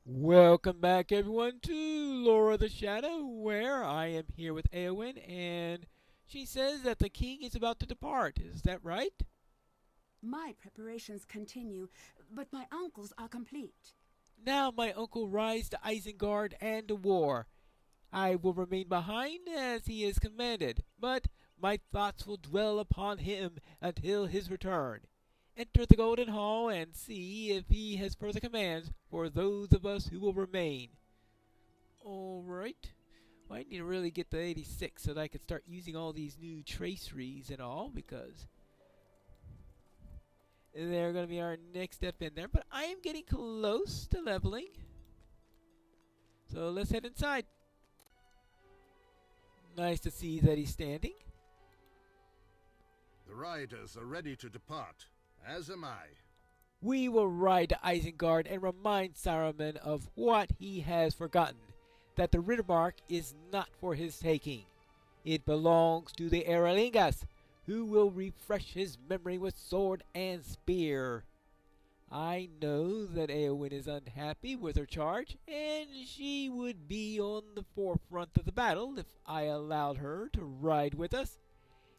Welcome back, everyone, to Lore of the Shadow, where I am here with Eowyn, and she says that the king is about to depart. Is that right? My preparations continue, but my uncle's are complete. Now my uncle rides to Isengard and to war. I will remain behind as he is commanded, but my thoughts will dwell upon him until his return. Enter the Golden Hall and see if he has further commands for those of us who will remain. Alright. Well, I need to really get to 86 so that I can start using all these new traceries and all, because they're going to be our next step in there. But I am getting close to leveling. So let's head inside. Nice to see that he's standing. The riders are ready to depart, as am I. We will ride to Isengard and remind Saruman of what he has forgotten, that the Rittermark is not for his taking. It belongs to the Eorlingas, who will refresh his memory with sword and spear. I know that Eowyn is unhappy with her charge, and she would be on the forefront of the battle if I allowed her to ride with us.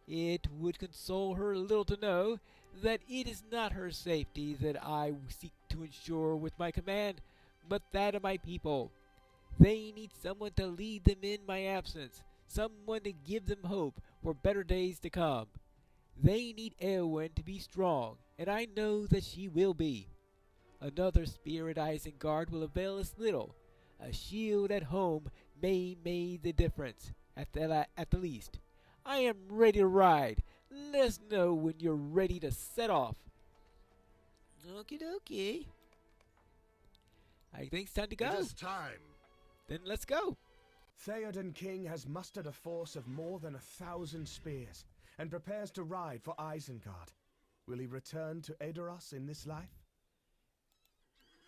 It would console her a little to know that it is not her safety that I seek to ensure with my command, but that of my people. They need someone to lead them in my absence, someone to give them hope for better days to come. They need Eowyn to be strong, and I know that she will be. Another spear at Isengard will avail us little. A shield at home may make the difference, at the least. I am ready to ride. Let us know when you're ready to set off. Okie dokie. I think it's time to go. It is time. Then let's go. Theoden King has mustered a force of more than 1,000 spears, and prepares to ride for Isengard. Will he return to Edoras in this life?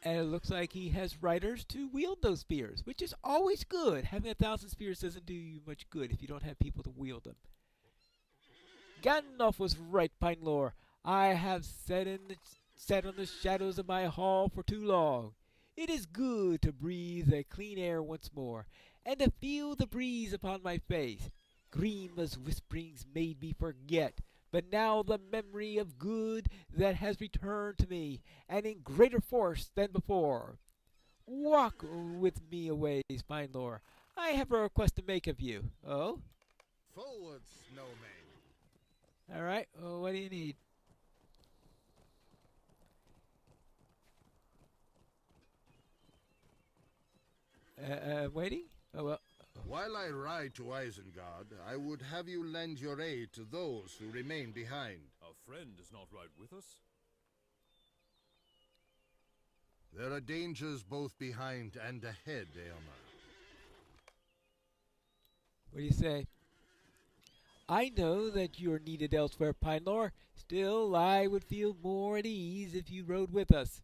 And it looks like he has riders to wield those spears, which is always good. Having 1,000 spears doesn't do you much good if you don't have people to wield them. Gandalf was right, Pinelore. I have sat on the shadows of my hall for too long. It is good to breathe the clean air once more, and to feel the breeze upon my face. Grima's whisperings made me forget, but now the memory of good that has returned to me, and in greater force than before. Walk with me a ways, Pinelore. I have a request to make of you. Oh? Forward, snowman. Alright, what do you need? Waiting? Oh, well. While I ride to Isengard, I would have you lend your aid to those who remain behind. Our friend does not ride with us. There are dangers both behind and ahead, Eomer. What do you say? I know that you are needed elsewhere, Pinelore. Still, I would feel more at ease if you rode with us.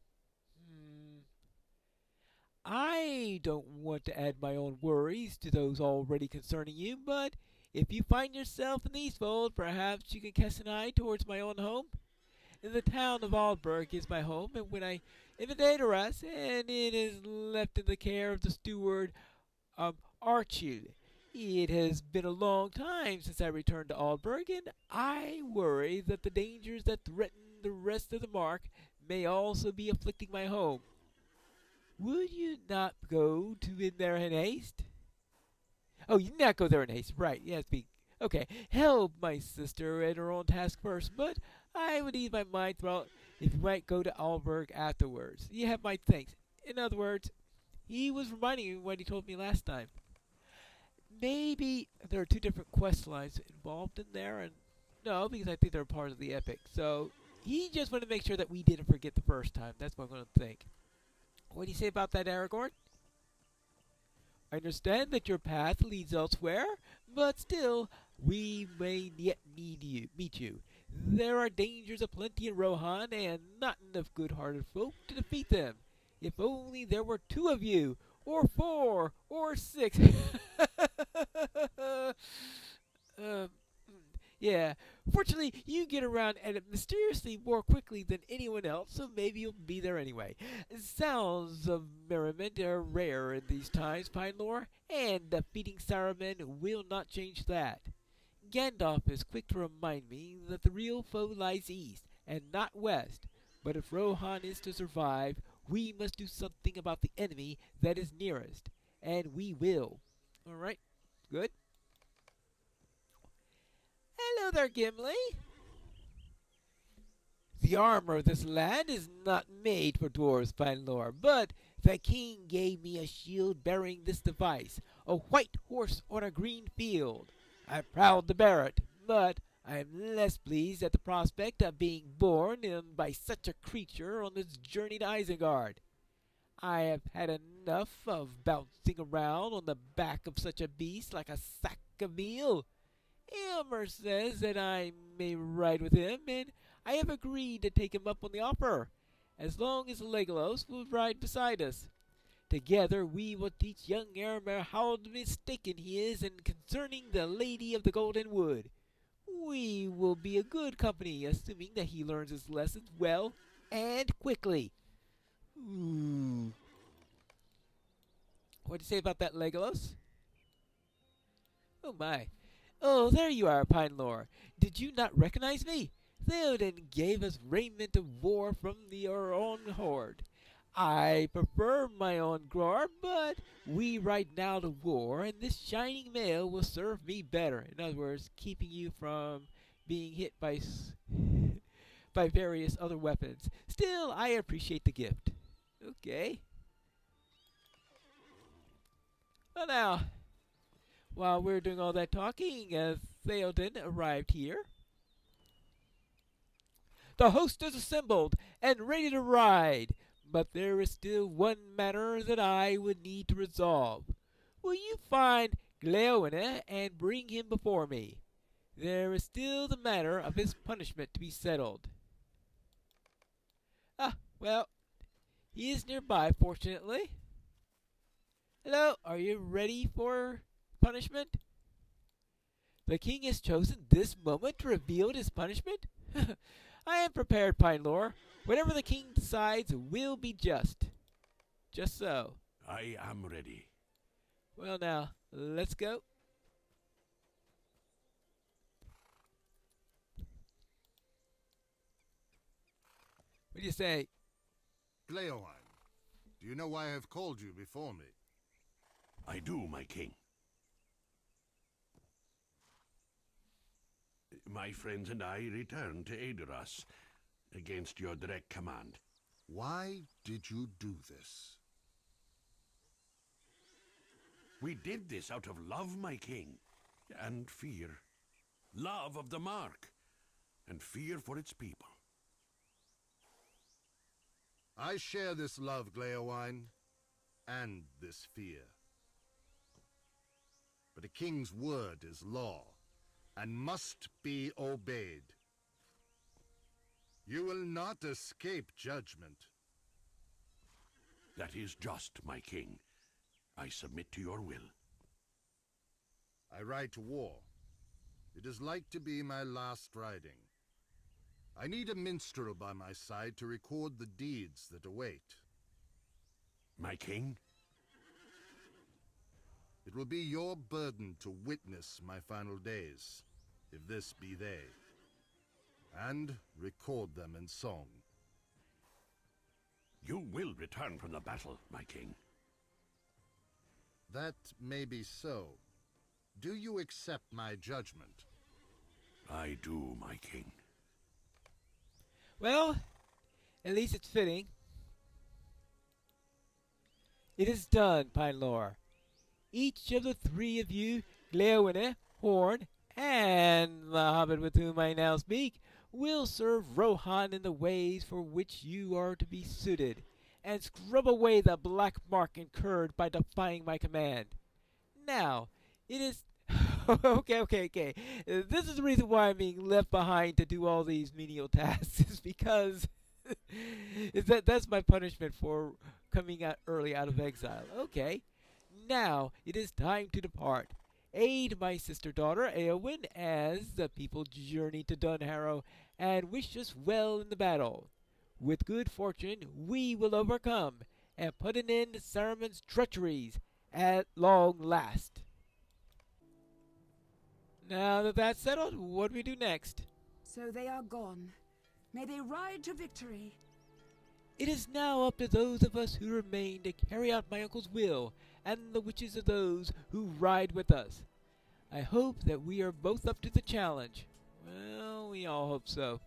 I don't want to add my own worries to those already concerning you, but if you find yourself in the Eastfold, perhaps you can cast an eye towards my own home. The town of Aldburg is my home, and when I am in Edoras, and it is left in the care of the steward Archie. It has been a long time since I returned to Aldburg, and I worry that the dangers that threaten the rest of the Mark may also be afflicting my home. Would you not go to in there in haste? Oh, you did not go there in haste, right? Yes, okay. Help my sister at her own task first, but I would ease my mind throughout if you might go to Aldburg afterwards. You have my thanks. In other words, he was reminding me what he told me last time. Maybe there are two different quest lines involved in there, and no, because I think they're part of the epic. So he just wanted to make sure that we didn't forget the first time. That's what I'm going to think. What do you say about that, Aragorn? I understand that your path leads elsewhere, but still, we may yet meet you. There are dangers aplenty in Rohan, and not enough good-hearted folk to defeat them. If only there were 2 of you, or 4, or 6. Yeah, fortunately, you get around and mysteriously more quickly than anyone else, so maybe you'll be there anyway. Sounds of merriment are rare in these times, Pinelore, and defeating Saruman will not change that. Gandalf is quick to remind me that the real foe lies east and not west, but if Rohan is to survive, we must do something about the enemy that is nearest, and we will. Alright, good. Hello there, Gimli. The armor of this land is not made for dwarves, fine lord, but the king gave me a shield bearing this device, a white horse on a green field. I'm proud to bear it, but I am less pleased at the prospect of being borne in by such a creature on this journey to Isengard. I have had enough of bouncing around on the back of such a beast like a sack of meal. Elmer says that I may ride with him, and I have agreed to take him up on the offer, as long as Legolas will ride beside us. Together we will teach young Eomer how mistaken he is in concerning the Lady of the Golden Wood. We will be a good company, assuming that he learns his lessons well and quickly. Ooh. What do you say about that, Legolas? Oh my. Oh, there you are, Pinelore. Did you not recognize me? Theoden gave us raiment of war from our own horde. I prefer my own Gror, but we ride now to war, and this shining mail will serve me better. In other words, keeping you from being hit by by various other weapons. Still, I appreciate the gift. Okay. Well now, while we're doing all that talking, Theoden arrived here. The host is assembled and ready to ride, but there is still one matter that I would need to resolve. Will you find Gleoine and bring him before me? There is still the matter of his punishment to be settled. Ah, well, he is nearby, fortunately. Hello, are you ready for punishment? The king has chosen this moment to reveal his punishment? I am prepared, Pinelore. Whatever the king decides will be just. Just so. I am ready. Well now, let's go. What do you say? Gleoine, do you know why I have called you before me? I do, my king. My friends and I return to Eorlingas against your direct command. Why did you do this? We did this out of love, my king, and fear. Love of the Mark, and fear for its people. I share this love, Gleoine, and this fear. But a king's word is law, and must be obeyed. You will not escape judgment. That is just, my king. I submit to your will. I ride to war. It is like to be my last riding. I need a minstrel by my side to record the deeds that await. My king? It will be your burden to witness my final days, if this be they, and record them in song. You will return from the battle, my king. That may be so. Do you accept my judgment? I do, my king. Well, at least it's fitting. It is done, Pinelore. Each of the three of you, Gleoine, Horn, and the hobbit with whom I now speak, will serve Rohan in the ways for which you are to be suited, and scrub away the black mark incurred by defying my command. Now, it is... okay. This is the reason why I'm being left behind to do all these menial tasks, is because that's my punishment for coming out early out of exile. Okay. Now it is time to depart. aid my sister daughter Eowyn as the people journey to Dunharrow and wish us well in the battle. With good fortune we will overcome and put an end to Saruman's treacheries at long last. Now that that's settled, what do we do next? So they are gone. May they ride to victory. It is now up to those of us who remain to carry out my uncle's will and the wishes of those who ride with us. I hope that we are both up to the challenge. Well, we all hope so.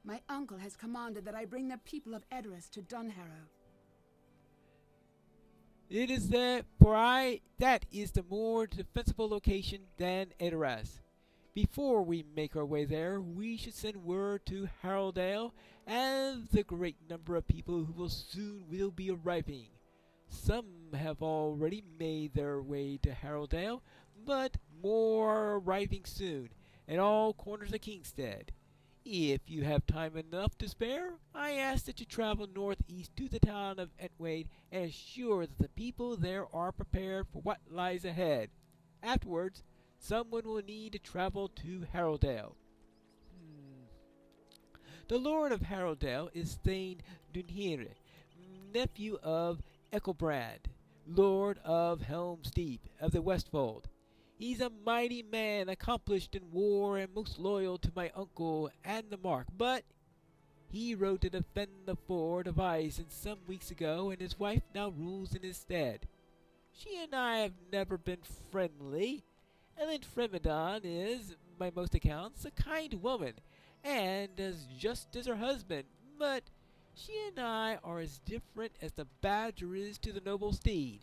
My uncle has commanded that I bring the people of Edoras to Dunharrow. It is that that is the more defensible location than Edoras. Before we make our way there, we should send word to Haraldale and the great number of people who will be arriving. Some have already made their way to Haraldale, but more are arriving soon, in all corners of Kingstead. If you have time enough to spare, I ask that you travel northeast to the town of Entwade and ensure that the people there are prepared for what lies ahead. Afterwards, someone will need to travel to Haraldale. The Lord of Haraldale is Thane Dunhire, nephew of Ecclebrand, Lord of Helm's Deep of the Westfold. He's a mighty man, accomplished in war and most loyal to my uncle and the Mark, but he rode to defend the ford of Isen some weeks ago, and his wife now rules in his stead. She and I have never been friendly. Ellen Fremedon is, by most accounts, a kind woman, and as just as her husband, but she and I are as different as the badger is to the noble steed.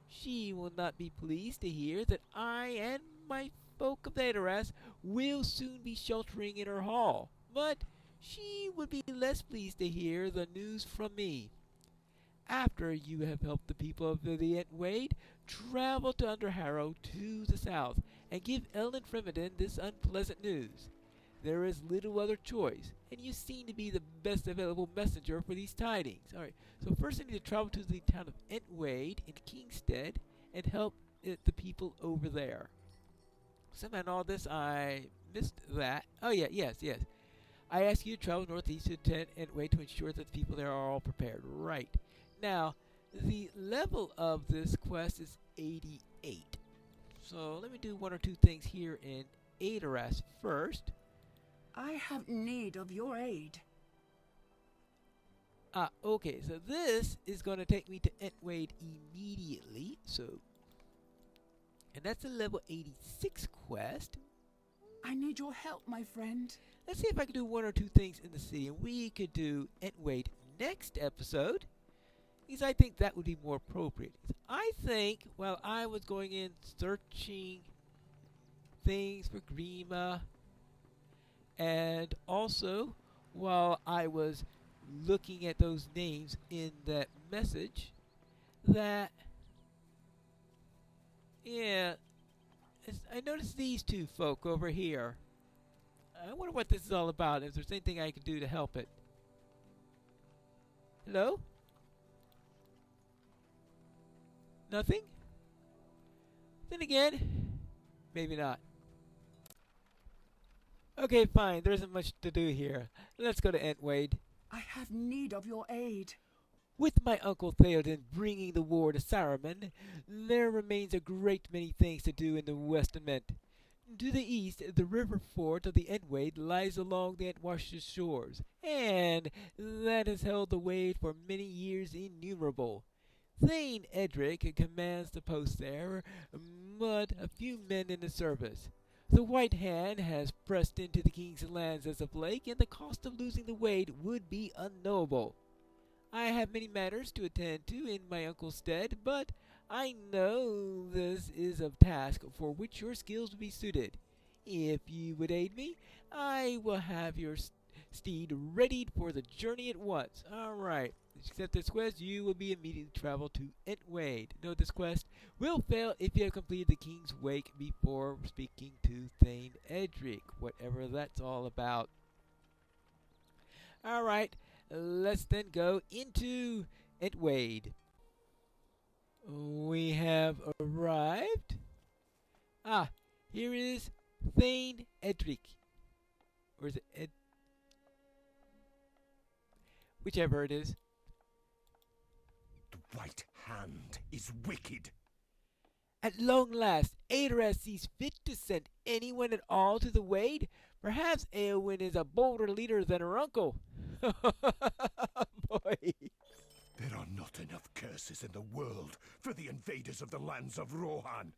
She will not be pleased to hear that I and my folk of Edoras will soon be sheltering in her hall, but she would be less pleased to hear the news from me. After you have helped the people of the Entwade, travel to Underharrow to the south, and give Ellen Fremedon this unpleasant news. There is little other choice, and you seem to be the best available messenger for these tidings. Alright, so first I need to travel to the town of Entwade in Kingstead and help the people over there. Somehow in all this I missed that. Oh yeah, yes. I ask you to travel northeast to Entwade to ensure that the people there are all prepared. Right. Now, the level of this quest is 88. So let me do one or two things here in Edoras first. I have need of your aid. Okay, so this is going to take me to Entwade immediately, and that's a level 86 quest. I need your help, my friend. Let's see if I can do one or two things in the city, and we could do Entwade next episode, because I think that would be more appropriate. I think while I was going in searching things for Grima, and also while I was looking at those names in that message, I noticed these two folk over here. I wonder what this is all about, if there's anything I can do to help it. Hello? Nothing? Then again, maybe not. Okay, fine. There isn't much to do here. Let's go to Entwade. I have need of your aid. With my uncle Theoden bringing the war to Saruman, there remains a great many things to do in the Westernment. To the east, the river fort of the Entwade lies along the Entwash's shores, and that has held the Wade for many years innumerable. Thane Edric commands the post there, but a few men in the service. The White Hand has pressed into the king's lands as of late, and the cost of losing the Wade would be unknowable. I have many matters to attend to in my uncle's stead, but I know this is a task for which your skills would be suited. If you would aid me, I will have your steed readied for the journey at once. Alright. Accept this quest, you will be immediately traveled to Entwade. Note this quest will fail if you have completed the King's Wake before speaking to Thane Edric, whatever that's all about. Alright, let's then go into Entwade. We have arrived. Ah, here is Thane Edric. Or is it Ed? Whichever it is. The White Hand is wicked. At long last, Aedoras sees fit to send anyone at all to the Wade. Perhaps Eowyn is a bolder leader than her uncle. Boy. There are not enough curses in the world for the invaders of the lands of Rohan.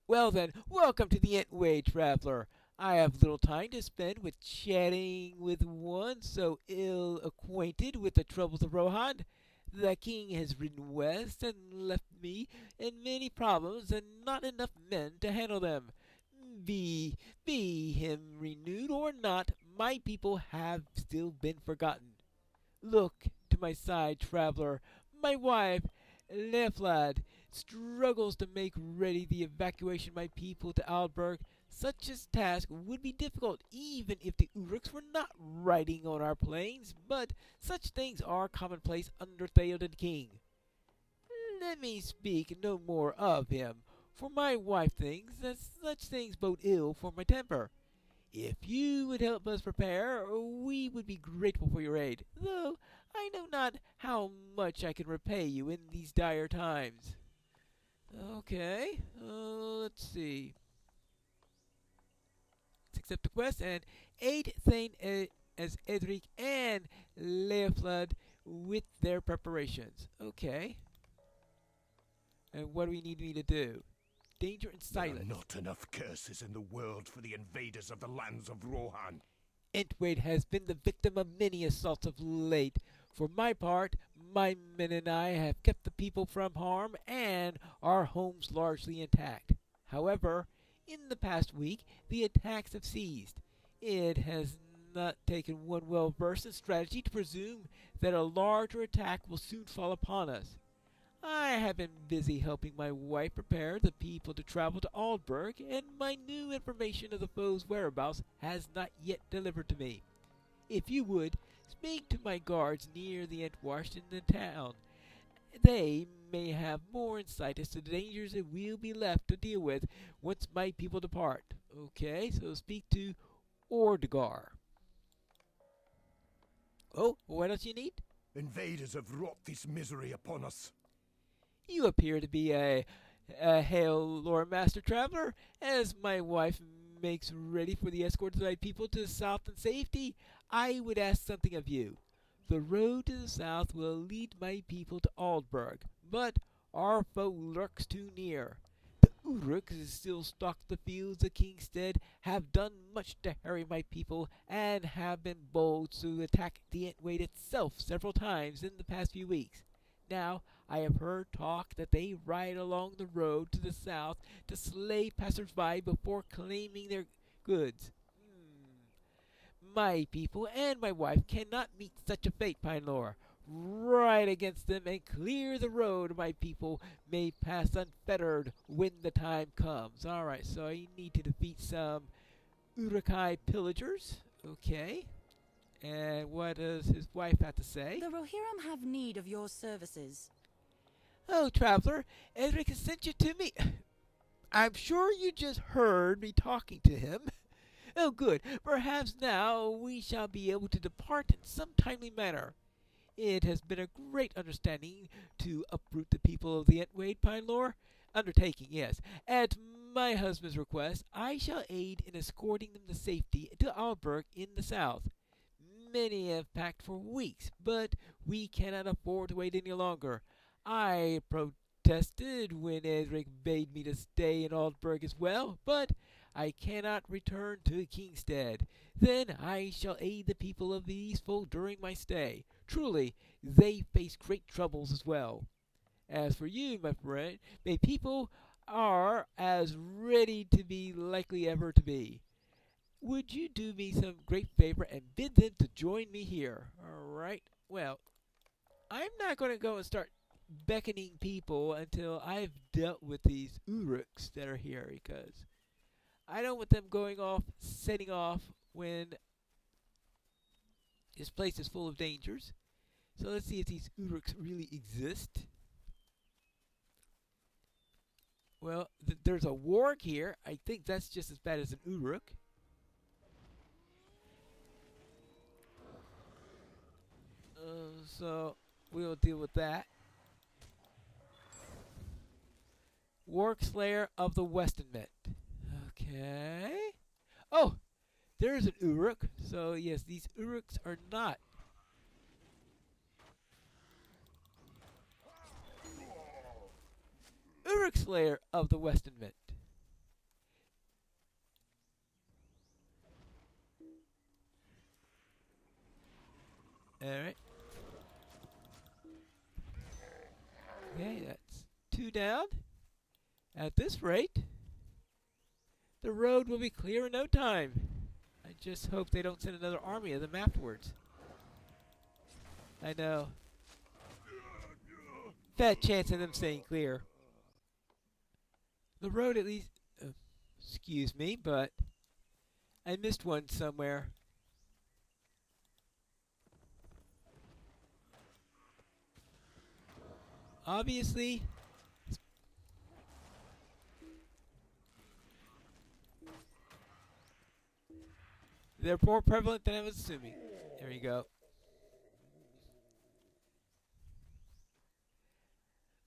Well then, welcome to the Entway, traveler. I have little time to spend with chatting with one so ill acquainted with the troubles of Rohan. The king has ridden west and left me in many problems and not enough men to handle them. Be him renewed or not, my people have still been forgotten. Look to my side, traveler. My wife, Neflad, struggles to make ready the evacuation of my people to Aldburg. Such a task would be difficult even if the Uruks were not riding on our plains, but such things are commonplace under Theoden King. Let me speak no more of him, for my wife thinks that such things bode ill for my temper. If you would help us prepare, we would be grateful for your aid, though I know not how much I can repay you in these dire times. Okay, let's see. Let's accept the quest and aid Thane as Edric and Leoflad with their preparations. Okay. And what do we need me to do? Danger and silence. There are not enough curses in the world for the invaders of the lands of Rohan. Entwade has been the victim of many assaults of late. For my part, my men and I have kept the people from harm and our homes largely intact. However, in the past week, the attacks have ceased. It has not taken one well-versed in strategy to presume that a larger attack will soon fall upon us. I have been busy helping my wife prepare the people to travel to Aldburg, and my new information of the foe's whereabouts has not yet delivered to me. If you would, speak to my guards near the Entwash in the town. They may have more insight as to the dangers that we'll be left to deal with once my people depart. Okay, so speak to Ordegar. Oh, what else you need? Invaders have wrought this misery upon us. You appear to be a hail Lord Master Traveler. As my wife makes ready for the escort of thy people to the south in safety, I would ask something of you. The road to the south will lead my people to Aldburg, but our foe lurks too near. The Uruks still stalk the fields of Kingstead, have done much to harry my people, and have been bold to attack the Entwade itself several times in the past few weeks. Now, I have heard talk that they ride along the road to the south to slay passers-by before claiming their goods. My people and my wife cannot meet such a fate, Pinelore. Ride against them and clear the road my people may pass unfettered when the time comes. Alright, so I need to defeat some Urukai pillagers. Okay. And what does his wife have to say? The Rohirrim have need of your services. Oh, traveler, Edric has sent you to me. I'm sure you just heard me talking to him. Oh, good. Perhaps now we shall be able to depart in some timely manner. It has been a great understanding to uproot the people of the Entwade, Pinelore. Undertaking, yes. At my husband's request, I shall aid in escorting them to safety to Aldburg in the south. Many have packed for weeks, but we cannot afford to wait any longer. I protested when Edric bade me to stay in Aldburg as well, but I cannot return to Kingstead. Then I shall aid the people of the Eastfold during my stay. Truly, they face great troubles as well. As for you, my friend, my people are as ready to be likely ever to be. Would you do me some great favor and bid them to join me here? All right. Well, I'm not going to go and start beckoning people until I've dealt with these Uruks that are here, because I don't want them going off, setting off when this place is full of dangers. So let's see if these Uruks really exist. Well, there's a warg here. I think that's just as bad as an Uruk. So we'll deal with that. Warg Slayer of the Western Mint. Okay. Oh, there's an Uruk. So yes, these Uruks are not. Uruk Slayer of the Western Mint. Alright. Okay, that's 2 down. At this rate, the road will be clear in no time. I just hope they don't send another army of them afterwards. I know. Fat chance of them staying clear. The road at least... excuse me, but I missed one somewhere. Obviously, they're more prevalent than I was assuming. There you go.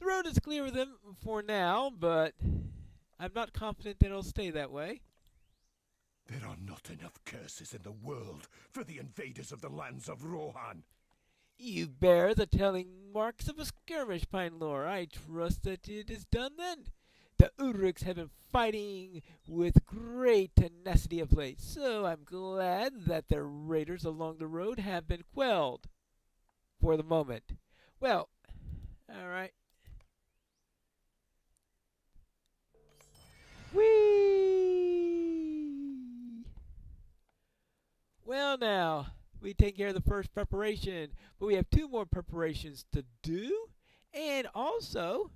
The road is clear with them for now, but I'm not confident that it'll stay that way. There are not enough curses in the world for the invaders of the lands of Rohan. You bear the telling marks of a skirmish, Pine Lore. I trust that it is done then. The Uruks have been fighting with great tenacity of late, so I'm glad that the raiders along the road have been quelled. For the moment. Well, alright. Whee! Well now, we take care of the first preparation, but we have 2 more preparations to do, and also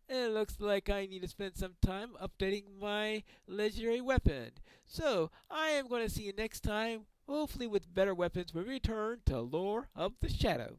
it looks like I need to spend some time updating my legendary weapon. So I am going to see you next time, hopefully with better weapons when we return to Lore of the Shadow.